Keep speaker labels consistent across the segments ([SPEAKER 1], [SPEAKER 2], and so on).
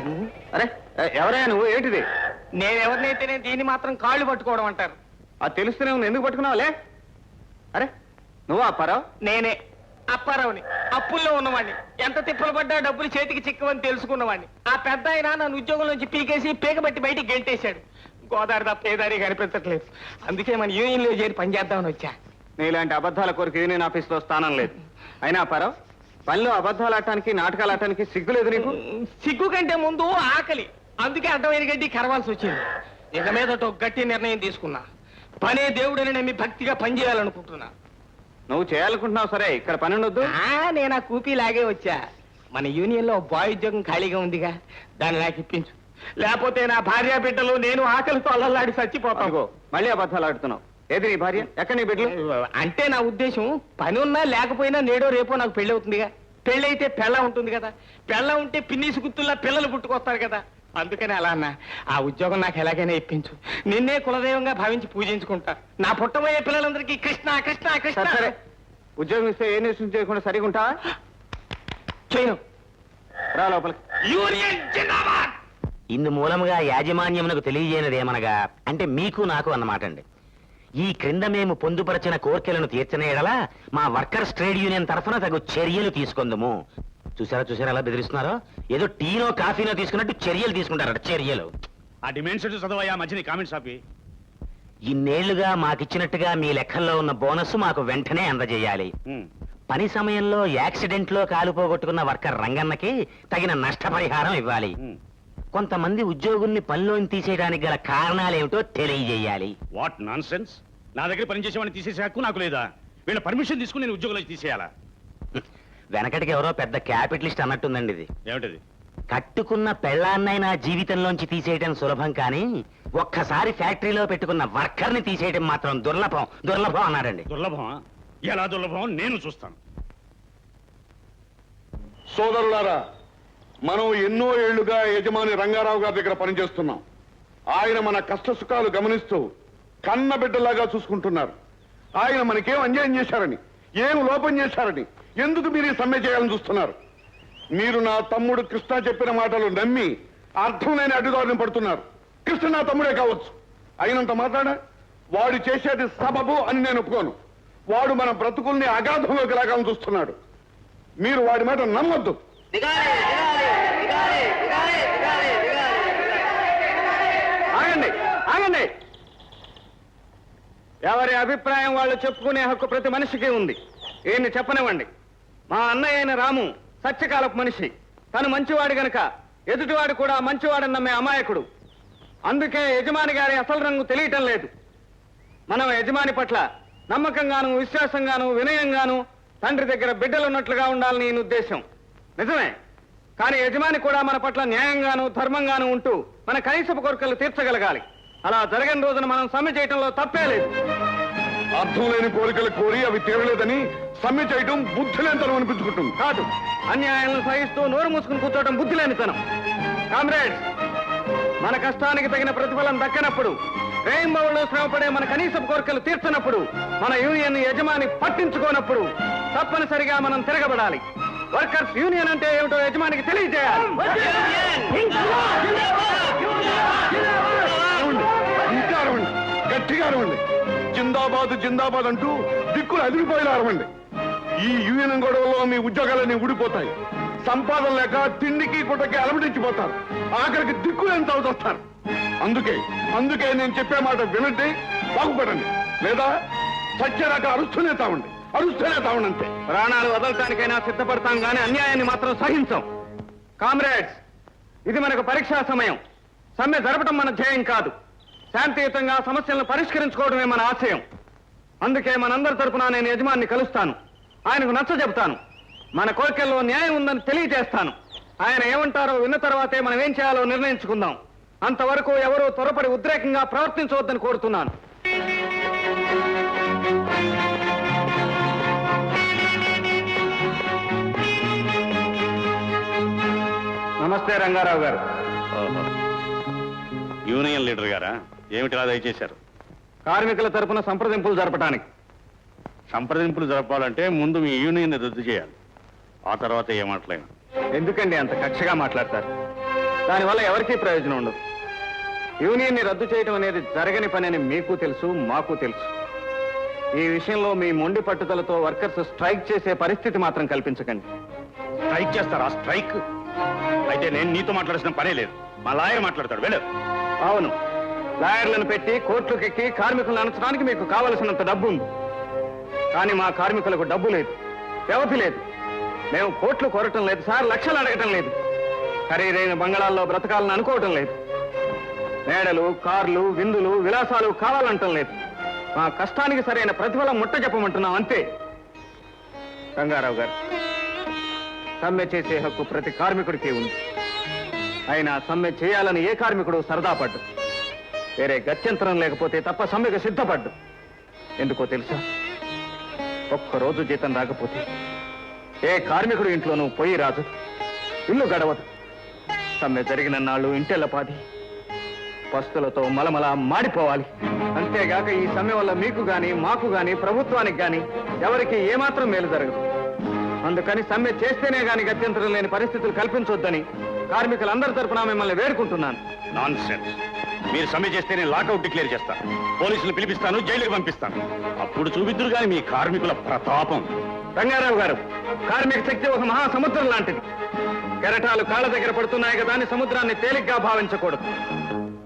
[SPEAKER 1] నువ్వు?
[SPEAKER 2] అరే ఎవరైనా నువ్వు? ఏంటిది?
[SPEAKER 1] నేనెవరినైతే నేను దీన్ని మాత్రం కాళ్ళు పట్టుకోవడం అంటారు.
[SPEAKER 2] అది తెలుస్తూనే ఉంది, ఎందుకు పట్టుకున్నావులే? అరే నువ్వు అప్పారావు?
[SPEAKER 1] నేనే అప్పారావుని, అప్పుల్లో ఉన్నవాడిని. ఎంత తిప్పలు పడ్డా డబ్బులు చేతికి చిక్కవని తెలుసుకున్నవాడిని. ఆ పెద్ద ఆయన నన్ను ఉద్యోగం నుంచి పీకేసి పీకబట్టి బయటికి గెంటేశాడు. గోదావరి తప్ప ఏ దారి కనిపించట్లేదు. అందుకే మన యూనియన్లో చేరి పనిచేద్దామని వచ్చా.
[SPEAKER 2] నీలాంటి అబద్ధాల కొరకు యూనియన్ ఆఫీస్లో స్థానం లేదు. అయినా అప్పారావు, పనిలో అబద్ధాలు ఆడటానికి నాటకాలు ఆడటానికి సిగ్గు లేదు నీకు?
[SPEAKER 1] సిగ్గు కంటే ముందు ఆకలి. అందుకే అడ్డమైన గడ్డి కరవాల్సి వచ్చింది. ఇక మీదట ఒక గట్టి నిర్ణయం తీసుకున్నా. పనే దేవుడిని నమ్మి భక్తిగా పనిచేయాలనుకుంటున్నా.
[SPEAKER 2] నువ్వు చేయాలనుకుంటున్నావు సరే, ఇక్కడ పని ఉండొద్దు.
[SPEAKER 1] నేను ఆ కూపీ లాగే వచ్చా. మన యూనియన్ లో బాయ్ ఉద్యోగం ఖాళీగా ఉందిగా, దాన్ని నాకు ఇప్పించు. లేకపోతే నా భార్య బిడ్డలు నేను ఆకలితో అల్లల్లాడి చచ్చిపోతాను.
[SPEAKER 2] మళ్ళీ అబద్ధాలు ఆడుతున్నావు. ఏది నీ భార్య? ఎక్కడ నీ బిడ్డలు?
[SPEAKER 1] అంటే నా ఉద్దేశం, పని ఉన్నా లేకపోయినా నేడో రేపో నాకు పెళ్లి అవుతుందిగా. పెళ్లి అయితే పెళ్ళ ఉంటుంది కదా, పెళ్ళ ఉంటే పిన్నీసి గుర్తుల్లా పిల్లలు పుట్టుకొస్తారు కదా. అందుకని అలా అన్నా. ఆ ఉద్యోగం నాకు ఎలాగైనా ఇప్పించు. నిన్నే కులదైవంగా భావించి పూజించుకుంటా. నా పుట్టబోయే పిల్లలందరికీ కృష్ణ కృష్ణ కృష్ణ.
[SPEAKER 2] సరే, ఉద్యోగం ఇస్తే ఏ నిశ్చయం చేయకుండా సరిగుంటా?
[SPEAKER 1] చేయను.
[SPEAKER 2] రా లోపలికి.
[SPEAKER 1] యూనియన్ జిందాబాద్.
[SPEAKER 3] ఇందు మూలముగా యాజమాన్యమునకు తెలియజేయనదేమనగా, అంటే మీకు నాకు అన్నమాట అండి. ఈ క్రింద మేము పొందుపరచిన కోర్కెలను తీర్చని ఎడల మా వర్కర్స్ ట్రేడ్ యూనియన్ తరఫున తగు చర్యలు తీసుకుందుము. చూసారా ఎలా బెదిరిస్తున్నారో? ఏదో టీనో కాఫీనో తీసుకున్నట్టు చర్యలు తీసుకుంటారట. చర్యలు.
[SPEAKER 4] ఆ డిమాండ్స్ చదవయా, మధ్యని కామెంట్స్ ఆపి.
[SPEAKER 3] ఇన్నేళ్లుగా మాకిచ్చినట్టుగా మీ లెక్కల్లో ఉన్న బోనస్ మాకు వెంటనే అందజేయాలి. పని సమయంలో యాక్సిడెంట్ లో కాలు పోగొట్టుకున్న వర్కర్ రంగన్నకి తగిన నష్టపరిహారం ఇవ్వాలి. కొంతమంది ఉద్యోగుల్ని పనిలోని తీసేయడానికి గల కారణాలేమిటో తెలియజేయాలి.
[SPEAKER 4] What non sense! నా దగ్గర పనిచేసేవాడిని తీసేసే హక్కు నాకు లేదా? వీళ్ళ పర్మిషన్ తీసుకుని నేను ఉద్యోగంలో తీసేయాలా?
[SPEAKER 3] వెనకటికి ఎవరో పెద్ద క్యాపిటలిస్ట్ అన్నట్టుందండి ఇది.
[SPEAKER 4] ఏమిటది?
[SPEAKER 3] కట్టుకున్న పెళ్ళాన్నైనా జీవితంలోంచి తీసేయటం సులభం, కానీ ఒక్కసారి ఫ్యాక్టరీలో పెట్టుకున్న వర్కర్ని తీసేయటం మాత్రం దుర్లభం అన్నాడండి.
[SPEAKER 4] దుర్లభమా? ఎలా దుర్లభం నేను చూస్తాను.
[SPEAKER 5] సోదరులారా, మనం ఎన్నో ఏళ్లుగా యజమాని రంగారావు గారి దగ్గర పనిచేస్తున్నాం. ఆయన మన కష్ట సుఖాలు గమనిస్తూ కన్న బిడ్డలాగా చూసుకుంటున్నారు. ఆయన మనకేం అన్యాయం చేశారని, ఏం లోపం చేశారని, ఎందుకు మీరు ఈ సమ్మె చేయాలని చూస్తున్నారు? మీరు నా తమ్ముడు కృష్ణ చెప్పిన మాటలు నమ్మి అర్థం లేని అడ్డుదారిని పడుతున్నారు. కృష్ణ నా తమ్ముడే కావచ్చు, అయినంత మాట్లాడ వాడు చేసేది సబబు అని నేను ఒప్పుకోను. వాడు మన బ్రతుకుల్ని అగాధంలోకి లాగాలని చూస్తున్నాడు. మీరు వాడి మాట నమ్మొద్దు.
[SPEAKER 2] ఆగండి. ఎవరి అభిప్రాయం వాళ్ళు చెప్పుకునే హక్కు ప్రతి మనిషికి ఉంది. ఈయన్ని చెప్పనివ్వండి. మా అన్నయ్య అయిన రాము సత్యకాలపు మనిషి. తను మంచివాడు గనక ఎదుటివాడు కూడా మంచివాడని నమ్మే అమాయకుడు. అందుకే యజమాని గారి అసలు రంగు తెలియటం లేదు. మనం యజమాని పట్ల నమ్మకంగాను, విశ్వాసంగాను, వినయంగాను, తండ్రి దగ్గర బిడ్డలున్నట్లుగా ఉండాలని ఈయన ఉద్దేశం. నిజమే, కానీ యజమాని కూడా మన పట్ల న్యాయంగాను, ధర్మంగాను ఉంటూ మన కనీసపు కోరికలు తీర్చగలగాలి. అలా జరగని రోజున మనం సమ్మె చేయటంలో తప్పే లేదు.
[SPEAKER 5] అర్థం లేని కోరికలు కోరి అవి తీరలేదని సమ్మె చేయటం బుద్ధి లేనితనం అనిపించుకుంటుంది.
[SPEAKER 2] కాదు, అన్యాయాలను సహిస్తూ నోరు మూసుకుని కూర్చోవడం బుద్ధి లేనితనం. కామ్రేడ్స్, మన కష్టానికి తగిన ప్రతిఫలం దక్కనప్పుడు, రెయిన్బోలో శ్రమపడే మన కనీసపు కోరికలు తీర్చనప్పుడు, మన యూనియన్ యజమాని పట్టించుకోనప్పుడు తప్పనిసరిగా మనం తిరగబడాలి. వర్కర్స్ యూనియన్ అంటే ఏమిటో యజమానికి తెలియజేయాలి.
[SPEAKER 5] ఇంకా అరవండి, గట్టిగా అరవండి. జిందాబాద్ జిందాబాద్ అంటూ దిక్కులు అదిరిపోయేలా అరవండి. ఈ యూనియన్ గొడవలో మీ ఉద్యోగాలన్నీ ఊడిపోతాయి. సంపాదన లేక తిండికి గుట్టకి అలమటించిపోతారు. ఆఖరికి దిక్కులు ఎంత అవుతొస్తారు. అందుకే నేను చెప్పే మాట వినండి, బాగుపడండి. లేదా సత్యరాక అరుస్తూనే తావండి అంతే.
[SPEAKER 2] ప్రాణాలు వదలటానికైనా సిద్ధపడతాం గానీ అన్యాయాన్ని మాత్రం సహించాం. కామ్రేడ్స్, ఇది మనకు పరీక్షా సమయం. సమ్మె జరపడం మన ధ్యేయం కాదు. శాంతియుతంగా సమస్యలను పరిష్కరించుకోవడమే మన ఆశయం. అందుకే మనందరి తరపున నేను యజమాన్ని కలుస్తాను. ఆయనకు నచ్చ చెబుతాను. మన కోరికల్లో న్యాయం ఉందని తెలియజేస్తాను. ఆయన ఏమంటారో విన్న తర్వాతే మనం ఏం చేయాలో నిర్ణయించుకుందాం. అంతవరకు ఎవరూ త్వరపడి ఉద్రేకంగా ప్రవర్తించవద్దని కోరుతున్నాను. నమస్తే రంగారావు గారు.
[SPEAKER 4] యూనియన్ లీడర్ గారా? ఏమిటిలా దయచేశారు?
[SPEAKER 2] కార్మికుల తరపున సంప్రదింపులు జరపడానికి.
[SPEAKER 4] సంప్రదింపులు జరపాలంటే ముందు మీ యూనియన్ రద్దు చేయాలి. ఆ తర్వాత ఏ మాటలైనా.
[SPEAKER 2] ఎందుకండి అంత కక్షగా మాట్లాడతారు? దానివల్ల ఎవరికీ ప్రయోజనం ఉండదు. యూనియన్ని రద్దు చేయడం అనేది జరగని పని అని మీకు తెలుసు, మాకు తెలుసు. ఈ విషయంలో మీ మొండి పట్టుదలతో వర్కర్స్ స్ట్రైక్ చేసే పరిస్థితి మాత్రం కల్పించకండి.
[SPEAKER 4] స్ట్రైక్ చేస్తారా? స్ట్రైక్ అయితే నేను నీతో మాట్లాడాల్సిన పనే లేదు. మా లాయర్ మాట్లాడతాడు. వెళ్ళు.
[SPEAKER 2] అవును, లాయర్లను పెట్టి కోర్టులకు ఎక్కి కార్మికులను అణచడానికి మీకు కావలసినంత డబ్బు ఉంది. కానీ మా కార్మికులకు డబ్బు లేదు, వ్యవధి లేదు. మేము కోట్లు కోరటం లేదు సార్, లక్షలు అడగటం లేదు. ఖరీదైన బంగళాల్లో బ్రతకాలని అనుకోవటం లేదు. మేడలు, కార్లు, విందులు, విలాసాలు కావాలంటం లేదు. మా కష్టానికి సరైన ప్రతిఫలం ముట్ట చెప్పమంటున్నాం అంతే. రంగారావు గారు, సమ్మె చేసే హక్కు ప్రతి కార్మికుడికి ఉంది. అయినా సమ్మె చేయాలని ఏ కార్మికుడు సరదా పడ్డు. వేరే గత్యంతరం లేకపోతే తప్ప సమ్మెకు సిద్ధపడ్డు. ఎందుకో తెలుసా? ఒక్కరోజు జీతం రాకపోతే ఏ కార్మికుడు ఇంట్లోనూ పొయ్యి రాదు, ఇల్లు గడవదు. సమ్మె జరిగిన నాళ్ళు ఇంటెల్లపాది పస్తులతో మలమల మాడిపోవాలి. అంతేగాక ఈ సమ్మె వల్ల మీకు గాని, మాకు గాని, ప్రభుత్వానికి గాని ఎవరికి ఏమాత్రం మేలు జరగదు. అందుకని సమ్మె చేస్తేనే గాని గత్యంతరం లేని పరిస్థితులు కల్పించొద్దని కార్మికులందరి తరపున మిమ్మల్ని వేడుకుంటున్నాను.
[SPEAKER 4] Non sense. మీరు సమ్మె చేస్తే నేను లాకౌట్ డిక్లేర్ చేస్తాను. పోలీసులు పిలిపిస్తాను, జైలుకి పంపిస్తాను. అప్పుడు చూపిద్దురు కానీ మీ కార్మికుల ప్రతాపం.
[SPEAKER 2] రంగారావు గారు, కార్మిక శక్తి ఒక మహాసముద్రం లాంటిది. కెరటాలు కాళ్ళ దగ్గర పడుతున్నాయి కదా అని సముద్రాన్ని తేలిగ్గా భావించకూడదు.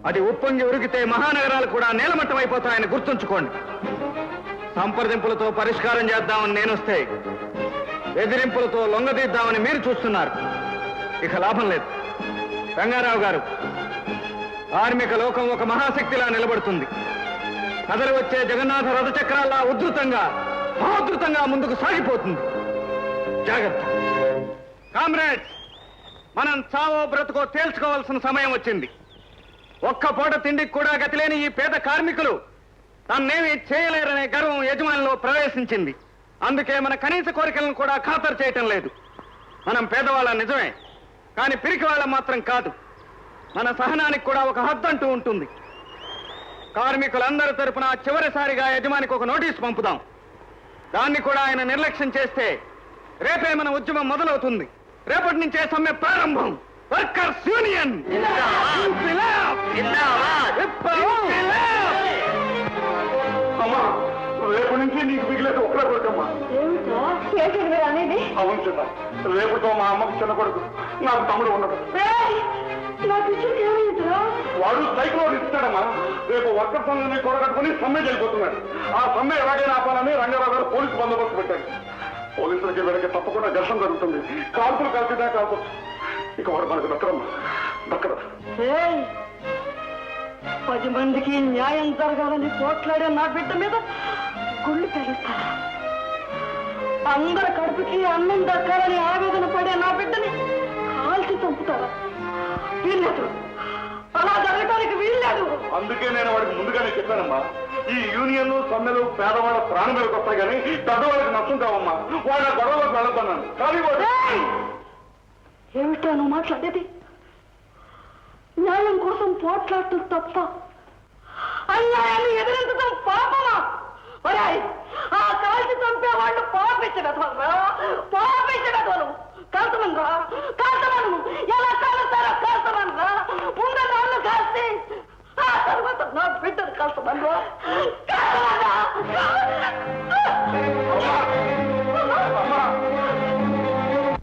[SPEAKER 2] అది ఉప్పొంగి ఉరికితే మహానగరాలు కూడా నేలమట్టం అయిపోతాయని గుర్తుంచుకోండి. సంప్రదింపులతో పరిష్కారం చేద్దామని నేనొస్తే ఎదిరింపులతో లొంగదీద్దామని మీరు చూస్తున్నారు. ఇక లాభం లేదు. రంగారావు గారు, కార్మిక లోకం ఒక మహాశక్తిలా నిలబడుతుంది. కదలి వచ్చే జగన్నాథ రథచక్రాల్లా మహోద్ధృతంగా ముందుకు సాగిపోతుంది. జాగ్రత్త. కామ్రేడ్స్, మనం చావో బ్రతుకో తేల్చుకోవాల్సిన సమయం వచ్చింది. ఒక్క పూట తిండికి కూడా గతిలేని ఈ పేద కార్మికులు తన్నేమీ చేయలేరనే గర్వం యజమానిలో ప్రవేశించింది. అందుకే మన కనీస కోరికలను కూడా ఖాతరు చేయటం లేదు. మనం పేదవాళ్ళం నిజమే, కానీ పిరికి వాళ్ళం మాత్రం కాదు. మన సహనానికి కూడా ఒక హద్దు అంటూ ఉంటుంది. కార్మికులందరి తరపున చివరిసారిగా యజమానికి ఒక నోటీసు పంపుదాం. దాన్ని కూడా ఆయన నిర్లక్ష్యం చేస్తే రేపే మన ఉద్యమం మొదలవుతుంది. రేపటి నుంచే సమ్మె ప్రారంభం. వర్కర్స్ యూనియన్
[SPEAKER 5] రేపు నుంచి నీకు మిగిలేదు ఒకటే కొడుకమ్మా. అవును చిన్న, రేపుతో మా అమ్మకు చిన్న కొడుకు, నాకు తమ్ముడు ఉండదు. వాడు సైకిల్ ఇస్తాడమ్మా. రేపు వర్కర్ సంఘాన్ని కూడగట్టుకుని సమ్మె వెళ్ళిపోతున్నాడు. ఆ సమ్మె ఎలాగైనా ఆపాలని రంగారావు గారు పోలీసు బందోబస్తు పెట్టారు. పోలీసులకి వీళ్ళకి తప్పకుండా ఘర్షణ జరుగుతుంది. కాల్పులు కాల్చినా కాల్పొచ్చు. ఇక వాడు మనకు దక్కడు.
[SPEAKER 6] 10 మందికి న్యాయం జరగాలని పోట్లాడే నా బిడ్డ మీద గుళ్ళు పెరుగుతారా? అందరి కడుపుకి అన్నం దక్కాలని ఆవేదన పడే నా బిడ్డని కాల్చి చంపుతారా? వీల్లేదు, అలా జరగటానికి వీల్లేదు.
[SPEAKER 5] అందుకే నేను వాడికి ముందుగానే చెప్పానమ్మా, ఈ యూనియన్ సమ్మెలు పేదవాళ్ళ ప్రాణం మీదకి వస్తాయి కానీ పెద్దవాళ్ళకి నష్టం కావమ్మా. వాళ్ళ గొడవలకు వెళ్ళొద్దన్నాను. కానీ
[SPEAKER 6] ఏమిటా నువ్వు మాట్లాడేది? న్యాయం కోసం పోట్లాడటం తప్ప, అన్యాయాన్ని ఎదిరించడం పాపమా? ఆ కాల్చి చంపే వాళ్ళు పాపించడం